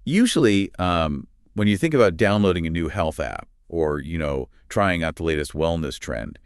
Usually, when you think about downloading a new health app or, trying out the latest wellness trend,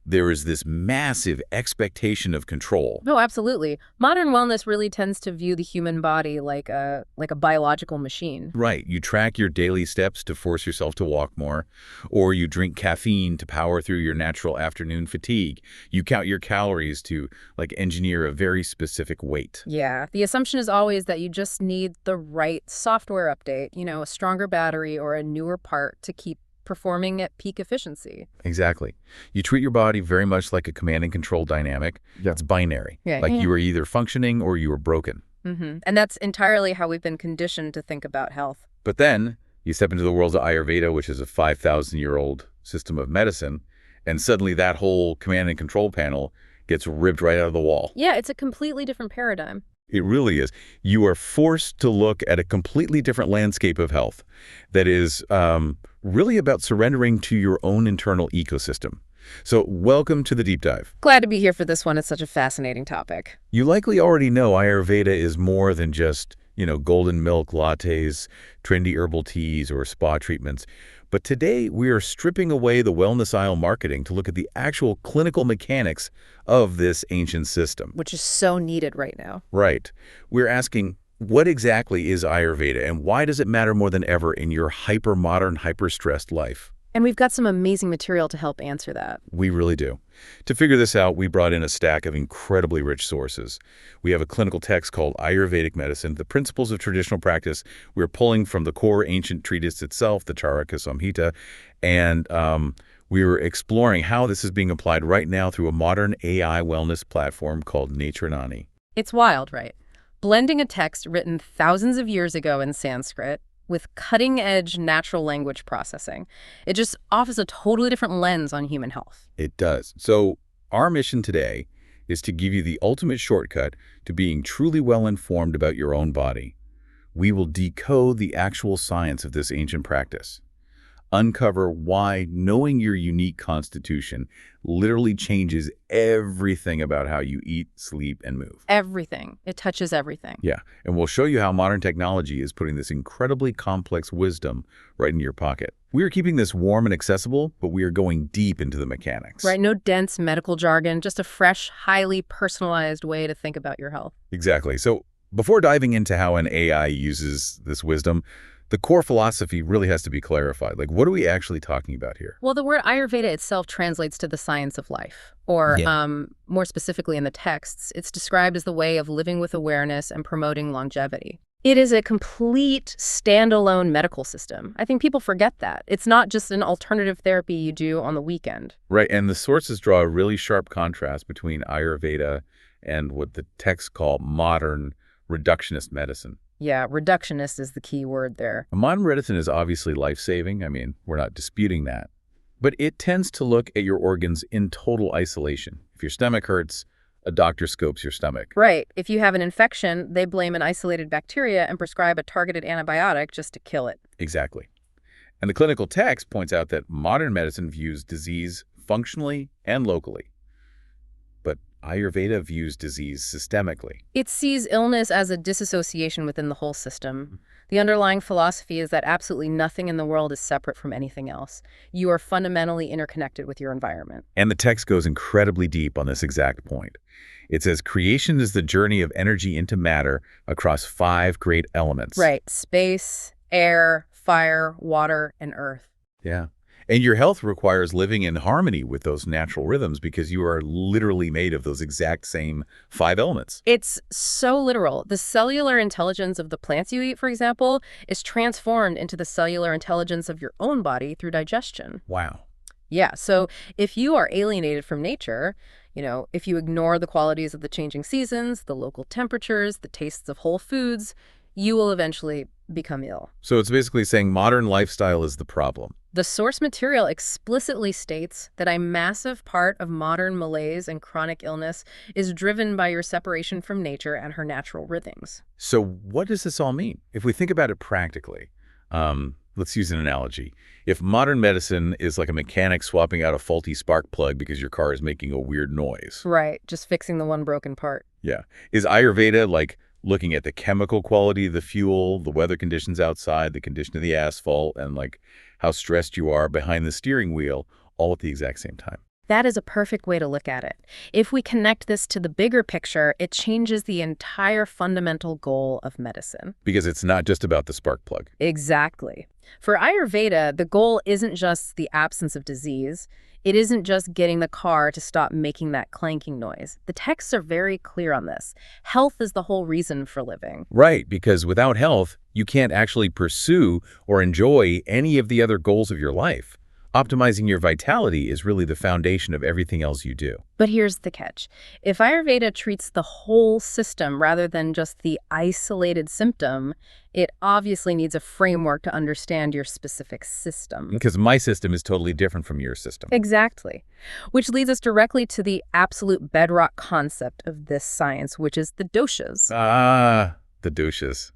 there is this massive expectation of control. No, absolutely. Modern wellness really tends to view the human body like a biological machine. Right. You track your daily steps to force yourself to walk more, or you drink caffeine to power through your natural afternoon fatigue. You count your calories to, engineer a very specific weight. Yeah, the assumption is always that you just need the right software update, a stronger battery or a newer part to keep performing at peak efficiency. Exactly. You treat your body very much like a command and control dynamic. Yeah. It's binary. Yeah, You are either functioning or you are broken. And that's entirely how we've been conditioned to think about health. But then you step into the world of Ayurveda, which is a 5,000-year-old system of medicine, and suddenly that whole command and control panel gets ripped right out of the wall. Yeah, it's a completely different paradigm. It really is. You are forced to look at a completely different landscape of health that is really about surrendering to your own internal ecosystem. So welcome to the deep dive. Glad to be here for this one. It's such a fascinating topic. You likely already know Ayurveda is more than just, golden milk lattes, trendy herbal teas, or spa treatments. But today we are stripping away the wellness aisle marketing to look at the actual clinical mechanics of this ancient system. Which is so needed right now. Right. We're asking, what exactly is Ayurveda and why does it matter more than ever in your hyper-modern, hyper-stressed life? And we've got some amazing material to help answer that. We really do. To figure this out, we brought in a stack of incredibly rich sources. We have a clinical text called Ayurvedic Medicine, the Principles of Traditional Practice. We're pulling from the core ancient treatise itself, the Charaka Samhita, and we were exploring how this is being applied right now through a modern AI wellness platform called NatureNani. It's wild, right? Blending a text written thousands of years ago in Sanskrit with cutting-edge natural language processing. It just offers a totally different lens on human health. It does. So our mission today is to give you the ultimate shortcut to being truly well-informed about your own body. We will decode the actual science of this ancient practice, uncover why knowing your unique constitution literally changes everything about how you eat, sleep, and move. Everything. It touches everything. Yeah, and we'll show you how modern technology is putting this incredibly complex wisdom right in your pocket. We are keeping this warm and accessible, but we are going deep into the mechanics. Right, no dense medical jargon, just a fresh, highly personalized way to think about your health. Exactly. So before diving into how an AI uses this wisdom, the core philosophy really has to be clarified. What are we actually talking about here? Well, the word Ayurveda itself translates to the science of life, or more specifically in the texts, it's described as the way of living with awareness and promoting longevity. It is a complete standalone medical system. I think people forget that. It's not just an alternative therapy you do on the weekend. Right, and the sources draw a really sharp contrast between Ayurveda and what the texts call modern reductionist medicine. Yeah, reductionist is the key word there. Modern medicine is obviously life-saving. I mean, we're not disputing that. But it tends to look at your organs in total isolation. If your stomach hurts, a doctor scopes your stomach. Right. If you have an infection, they blame an isolated bacteria and prescribe a targeted antibiotic just to kill it. Exactly. And the clinical text points out that modern medicine views disease functionally and locally. But Ayurveda views disease systemically. It sees illness as a disassociation within the whole system. The underlying philosophy is that absolutely nothing in the world is separate from anything else. You are fundamentally interconnected with your environment. And the text goes incredibly deep on this exact point. It says creation is the journey of energy into matter across 5 great elements. Right. Space, air, fire, water, and earth. Yeah. And your health requires living in harmony with those natural rhythms because you are literally made of those exact same 5 elements. It's so literal. The cellular intelligence of the plants you eat, for example, is transformed into the cellular intelligence of your own body through digestion. Wow. Yeah, so if you are alienated from nature, if you ignore the qualities of the changing seasons, the local temperatures, the tastes of whole foods, you will eventually become ill. So it's basically saying modern lifestyle is the problem. The source material explicitly states that a massive part of modern malaise and chronic illness is driven by your separation from nature and her natural rhythms. So what does this all mean? If we think about it practically, let's use an analogy. If modern medicine is like a mechanic swapping out a faulty spark plug because your car is making a weird noise. Right, just fixing the one broken part. Yeah. Is Ayurveda like looking at the chemical quality of the fuel, the weather conditions outside, the condition of the asphalt, and like how stressed you are behind the steering wheel, all at the exact same time. That is a perfect way to look at it. If we connect this to the bigger picture, it changes the entire fundamental goal of medicine. Because it's not just about the spark plug. Exactly. For Ayurveda, the goal isn't just the absence of disease. It isn't just getting the car to stop making that clanking noise. The texts are very clear on this. Health is the whole reason for living. Right, because without health, you can't actually pursue or enjoy any of the other goals of your life. Optimizing your vitality is really the foundation of everything else you do. But here's the catch. If Ayurveda treats the whole system rather than just the isolated symptom, it obviously needs a framework to understand your specific system. Because my system is totally different from your system. Exactly. Which leads us directly to the absolute bedrock concept of this science, which is the doshas. The Doshas.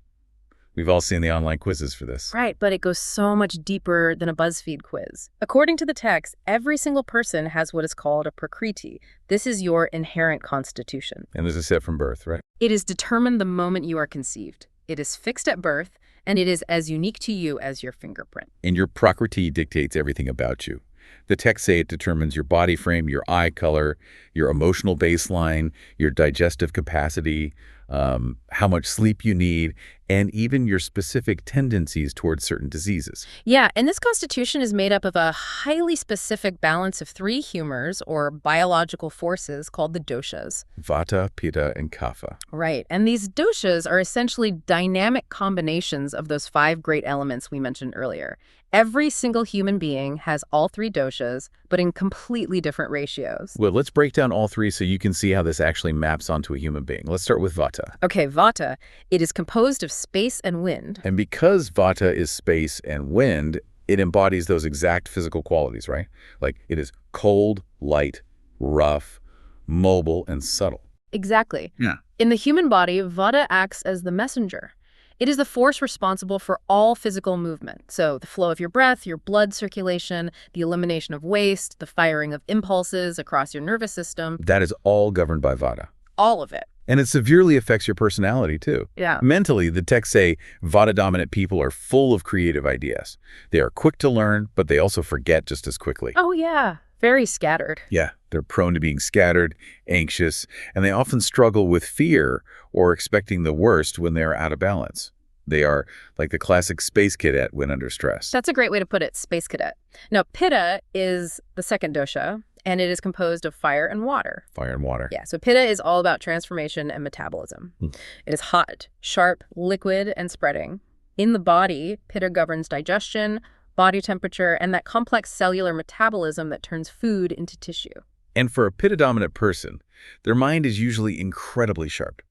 We've all seen the online quizzes for this. Right, but it goes so much deeper than a BuzzFeed quiz. According to the text, every single person has what is called a Prakriti. This is your inherent constitution. And this is set from birth, right? It is determined the moment you are conceived. It is fixed at birth, and it is as unique to you as your fingerprint. And your Prakriti dictates everything about you. The texts say it determines your body frame, your eye color, your emotional baseline, your digestive capacity, how much sleep you need, and even your specific tendencies towards certain diseases. Yeah, and this constitution is made up of a highly specific balance of 3 humors or biological forces called the doshas. Vata, Pitta, and Kapha. Right, and these doshas are essentially dynamic combinations of those 5 great elements we mentioned earlier. Every single human being has all 3 doshas, but in completely different ratios. Well, let's break down all 3 so you can see how this actually maps onto a human being. Let's start with Vata. Okay, Vata. It is composed of space and wind. And because Vata is space and wind, it embodies those exact physical qualities, right? Like it is cold, light, rough, mobile, and subtle. Exactly. Yeah. In the human body, Vata acts as the messenger. It is the force responsible for all physical movement. So the flow of your breath, your blood circulation, the elimination of waste, the firing of impulses across your nervous system. That is all governed by Vata. All of it. And it severely affects your personality, too. Yeah. Mentally, the texts say Vata-dominant people are full of creative ideas. They are quick to learn, but they also forget just as quickly. Oh, yeah. Very scattered. Yeah, they're prone to being scattered, anxious, and they often struggle with fear or expecting the worst when they're out of balance. They are like the classic space cadet when under stress. That's a great way to put it, space cadet. Now, Pitta is the second dosha, and it is composed of fire and water. Fire and water. Yeah, so Pitta is all about transformation and metabolism. It is hot, sharp, liquid, and spreading. In the body, Pitta governs digestion, body temperature, and that complex cellular metabolism that turns food into tissue. And for a Pitta-dominant person, their mind is usually incredibly sharp.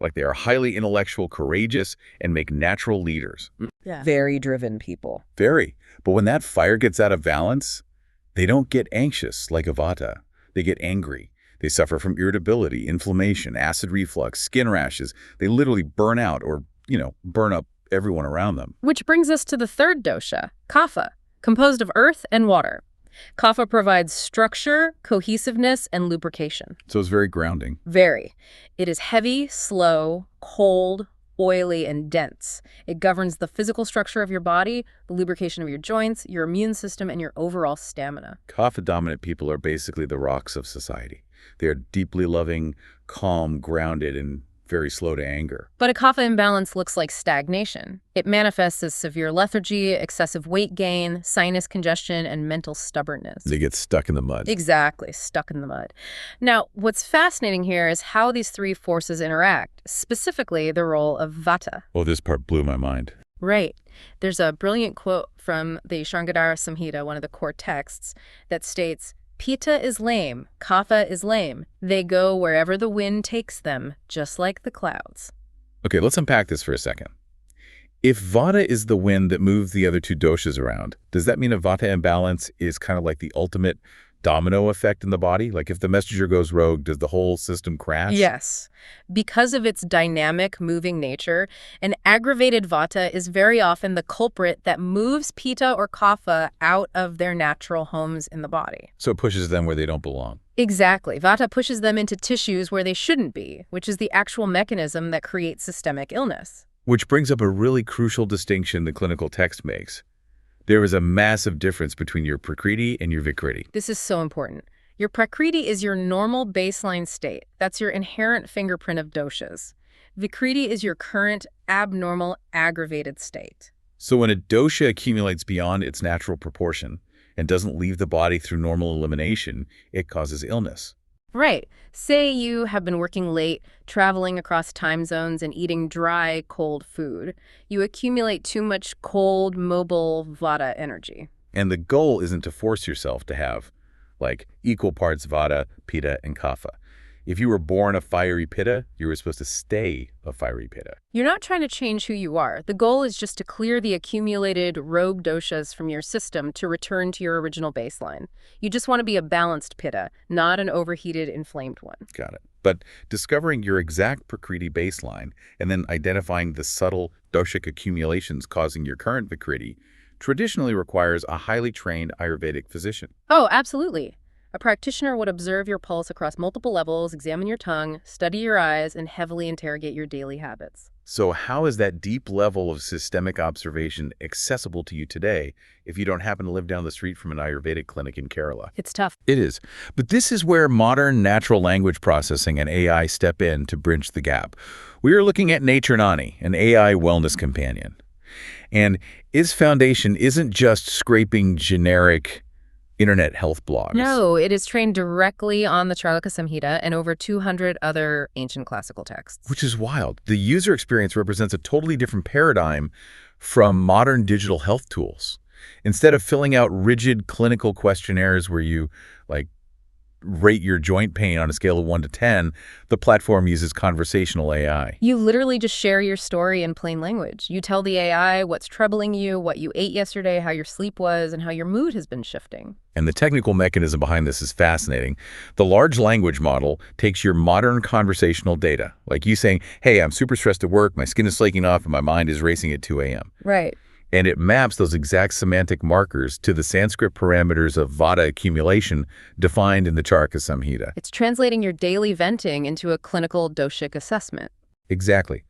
Like they are highly intellectual, courageous, and make natural leaders. Yeah. Very driven people. Very. But when that fire gets out of balance, they don't get anxious like a Vata. They get angry. They suffer from irritability, inflammation, acid reflux, skin rashes. They literally burn out or, burn up everyone around them. Which brings us to the third dosha, Kapha, composed of earth and water. Kapha provides structure, cohesiveness, and lubrication. So it's very grounding. Very. It is heavy, slow, cold, oily, and dense. It governs the physical structure of your body, the lubrication of your joints, your immune system, and your overall stamina. Kapha-dominant people are basically the rocks of society. They are deeply loving, calm, grounded, and very slow to anger. But a Kapha imbalance looks like stagnation. It manifests as severe lethargy, excessive weight gain, sinus congestion, and mental stubbornness. They get stuck in the mud. Exactly, stuck in the mud. Now, what's fascinating here is how these 3 forces interact, specifically the role of Vata. Oh, this part blew my mind. Right. There's a brilliant quote from the Charaka Samhita, one of the core texts, that states, Pitta is lame, Kapha is lame. They go wherever the wind takes them, just like the clouds. Okay, let's unpack this for a second. If Vata is the wind that moves the other 2 doshas around, does that mean a Vata imbalance is kind of like the ultimate domino effect in the body? Like if the messenger goes rogue, does the whole system crash? Yes. Because of its dynamic, moving nature, an aggravated Vata is very often the culprit that moves Pitta or Kapha out of their natural homes in the body. So it pushes them where they don't belong. Exactly. Vata pushes them into tissues where they shouldn't be, which is the actual mechanism that creates systemic illness. Which brings up a really crucial distinction the clinical text makes. There is a massive difference between your Prakriti and your Vikriti. This is so important. Your Prakriti is your normal baseline state. That's your inherent fingerprint of doshas. Vikriti is your current abnormal aggravated state. So when a dosha accumulates beyond its natural proportion and doesn't leave the body through normal elimination, it causes illness. Right. Say you have been working late, traveling across time zones, and eating dry, cold food. You accumulate too much cold, mobile Vata energy. And the goal isn't to force yourself to have, like, equal parts Vata, Pitta, and Kapha. If you were born a fiery Pitta, you were supposed to stay a fiery Pitta. You're not trying to change who you are. The goal is just to clear the accumulated rogue doshas from your system to return to your original baseline. You just want to be a balanced Pitta, not an overheated, inflamed one. Got it. But discovering your exact Prakriti baseline and then identifying the subtle doshic accumulations causing your current Vikriti traditionally requires a highly trained Ayurvedic physician. Oh, absolutely. A practitioner would observe your pulse across multiple levels, examine your tongue, study your eyes, and heavily interrogate your daily habits. So how is that deep level of systemic observation accessible to you today if you don't happen to live down the street from an Ayurvedic clinic in Kerala? It's tough. It is. But this is where modern natural language processing and AI step in to bridge the gap. We are looking at NatureNani, an AI wellness companion. And its foundation isn't just scraping generic internet health blogs. No, it is trained directly on the Charaka Samhita and over 200 other ancient classical texts. Which is wild. The user experience represents a totally different paradigm from modern digital health tools. Instead of filling out rigid clinical questionnaires where you, like, rate your joint pain on a scale of 1 to 10, the platform uses conversational AI. You literally just share your story in plain language. You tell the AI what's troubling you, what you ate yesterday, how your sleep was, and how your mood has been shifting. And the technical mechanism behind this is fascinating. The large language model takes your modern conversational data, like you saying, hey, I'm super stressed at work, my skin is flaking off, and my mind is racing at 2 a.m. Right. And it maps those exact semantic markers to the Sanskrit parameters of Vata accumulation defined in the Charaka Samhita. It's translating your daily venting into a clinical doshic assessment. Exactly.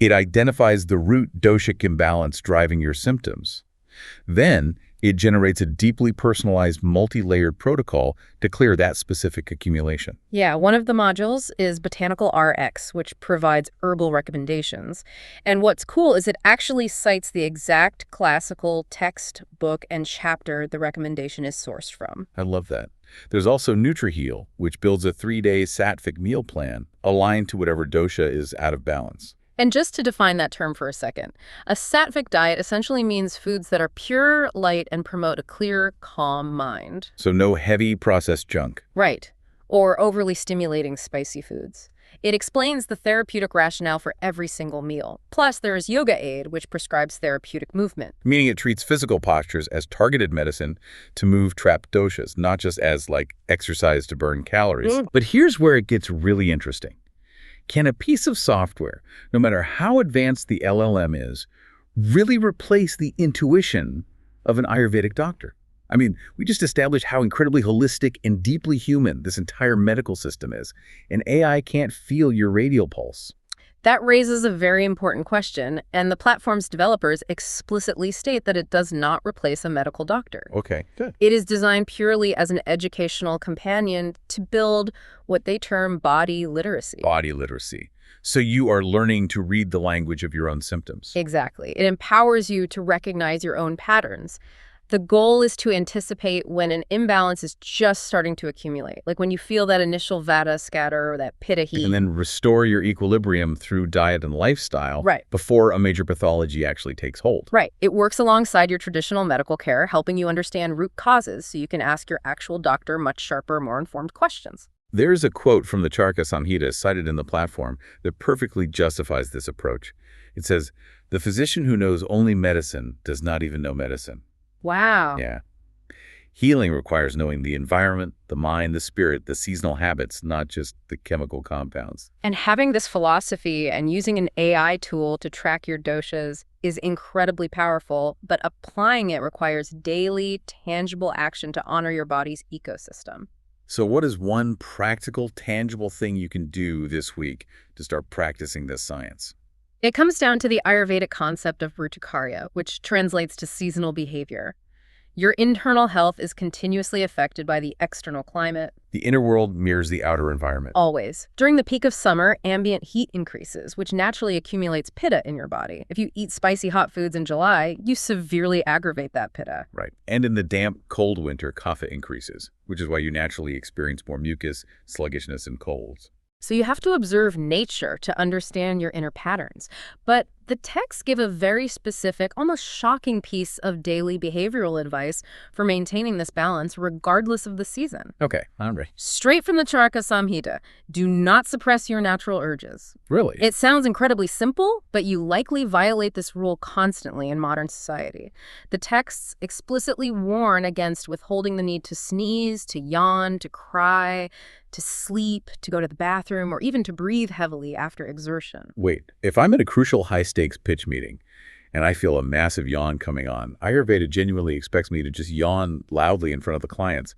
It identifies the root doshic imbalance driving your symptoms. Then it generates a deeply personalized, multi-layered protocol to clear that specific accumulation. Yeah, one of the modules is Botanical RX, which provides herbal recommendations. And what's cool is it actually cites the exact classical text, book, and chapter the recommendation is sourced from. I love that. There's also NutriHeal, which builds a 3-day sattvic meal plan aligned to whatever dosha is out of balance. And just to define that term for a second, a sattvic diet essentially means foods that are pure, light, and promote a clear, calm mind. So no heavy processed junk. Right. Or overly stimulating spicy foods. It explains the therapeutic rationale for every single meal. Plus, there is Yoga Aid, which prescribes therapeutic movement. Meaning it treats physical postures as targeted medicine to move trapped doshas, not just as, like, exercise to burn calories. But here's where it gets really interesting. Can a piece of software, no matter how advanced the LLM is, really replace the intuition of an Ayurvedic doctor? I mean, we just established how incredibly holistic and deeply human this entire medical system is. And AI can't feel your radial pulse. That raises a very important question, and the platform's developers explicitly state that it does not replace a medical doctor. Okay, good. It is designed purely as an educational companion to build what they term body literacy. Body literacy. So you are learning to read the language of your own symptoms. Exactly. It empowers you to recognize your own patterns. The goal is to anticipate when an imbalance is just starting to accumulate, like when you feel that initial Vata scatter or that Pitta heat. And then restore your equilibrium through diet and lifestyle before a major pathology actually takes hold. Right. It works alongside your traditional medical care, helping you understand root causes so you can ask your actual doctor much sharper, more informed questions. There's a quote from the Charaka Samhita cited in the platform that perfectly justifies this approach. It says, "The physician who knows only medicine does not even know medicine." Wow. Yeah. Healing requires knowing the environment, the mind, the spirit, the seasonal habits, not just the chemical compounds. And having this philosophy and using an AI tool to track your doshas is incredibly powerful, but applying it requires daily, tangible action to honor your body's ecosystem. So what is one practical, tangible thing you can do this week to start practicing this science? It comes down to the Ayurvedic concept of Ritukarya, which translates to seasonal behavior. Your internal health is continuously affected by the external climate. The inner world mirrors the outer environment. Always. During the peak of summer, ambient heat increases, which naturally accumulates pitta in your body. If you eat spicy hot foods in July, you severely aggravate that pitta. Right. And in the damp, cold winter, kapha increases, which is why you naturally experience more mucus, sluggishness, and colds. So you have to observe nature to understand your inner patterns. But the texts give a very specific, almost shocking piece of daily behavioral advice for maintaining this balance regardless of the season. Okay, I'm ready. Straight from the Charaka Samhita, do not suppress your natural urges. Really? It sounds incredibly simple, but you likely violate this rule constantly in modern society. The texts explicitly warn against withholding the need to sneeze, to yawn, to cry, to sleep, to go to the bathroom, or even to breathe heavily after exertion. Wait, if I'm at a crucial high-stakes pitch meeting and I feel a massive yawn coming on, Ayurveda genuinely expects me to just yawn loudly in front of the clients.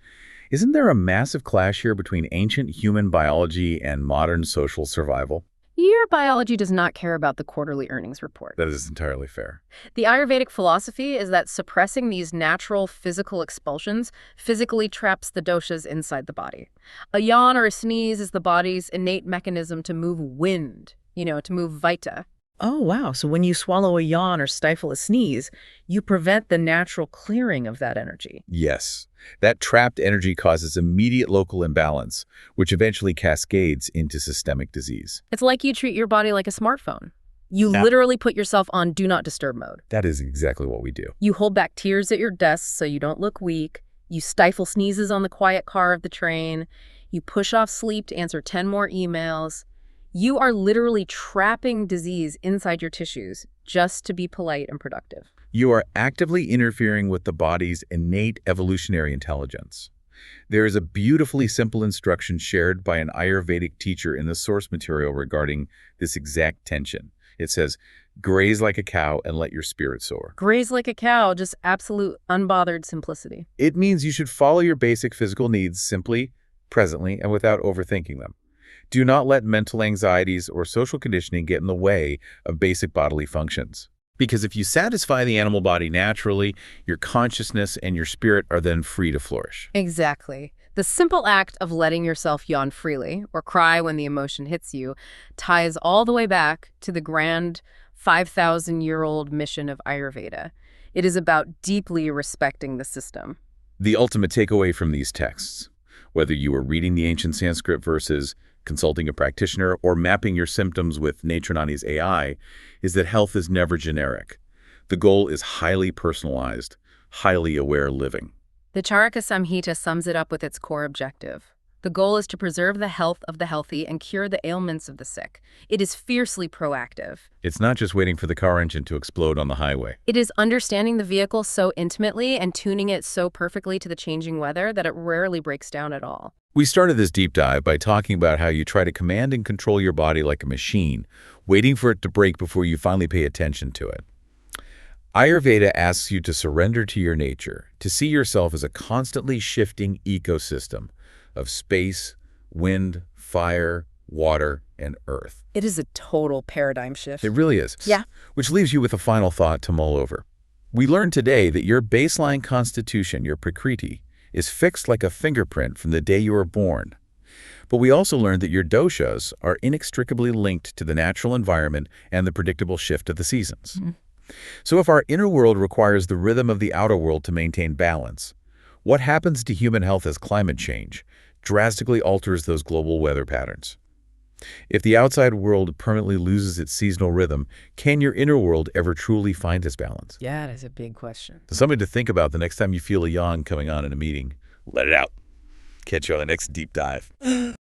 Isn't there a massive clash here between ancient human biology and modern social survival? Your biology does not care about the quarterly earnings report. That is entirely fair. The Ayurvedic philosophy is that suppressing these natural physical expulsions physically traps the doshas inside the body. A yawn or a sneeze is the body's innate mechanism to move wind, to move Vata. Oh, wow. So when you swallow a yawn or stifle a sneeze, you prevent the natural clearing of that energy. Yes. That trapped energy causes immediate local imbalance, which eventually cascades into systemic disease. It's like you treat your body like a smartphone. You literally put yourself on do not disturb mode. That is exactly what we do. You hold back tears at your desk so you don't look weak. You stifle sneezes on the quiet car of the train. You push off sleep to answer 10 more emails. You are literally trapping disease inside your tissues just to be polite and productive. You are actively interfering with the body's innate evolutionary intelligence. There is a beautifully simple instruction shared by an Ayurvedic teacher in the source material regarding this exact tension. It says, graze like a cow and let your spirit soar. Graze like a cow, just absolute unbothered simplicity. It means you should follow your basic physical needs simply, presently, and without overthinking them. Do not let mental anxieties or social conditioning get in the way of basic bodily functions. Because if you satisfy the animal body naturally, your consciousness and your spirit are then free to flourish. Exactly. The simple act of letting yourself yawn freely or cry when the emotion hits you ties all the way back to the grand 5,000-year-old mission of Ayurveda. It is about deeply respecting the system. The ultimate takeaway from these texts, whether you are reading the ancient Sanskrit verses, consulting a practitioner, or mapping your symptoms with NatureNani's AI, is that health is never generic. The goal is highly personalized, highly aware living. The Charaka Samhita sums it up with its core objective. The goal is to preserve the health of the healthy and cure the ailments of the sick. It is fiercely proactive. It's not just waiting for the car engine to explode on the highway. It is understanding the vehicle so intimately and tuning it so perfectly to the changing weather that it rarely breaks down at all. We started this deep dive by talking about how you try to command and control your body like a machine, waiting for it to break before you finally pay attention to it. Ayurveda asks you to surrender to your nature, to see yourself as a constantly shifting ecosystem of space, wind, fire, water, and earth. It is a total paradigm shift. It really is. Yeah. Which leaves you with a final thought to mull over. We learned today that your baseline constitution, your Prakriti, is fixed like a fingerprint from the day you were born. But we also learned that your doshas are inextricably linked to the natural environment and the predictable shift of the seasons. So if our inner world requires the rhythm of the outer world to maintain balance, what happens to human health as climate change drastically alters those global weather patterns? If the outside world permanently loses its seasonal rhythm, can your inner world ever truly find its balance? Yeah, that's a big question. Something to think about the next time you feel a yawn coming on in a meeting. Let it out. Catch you on the next deep dive.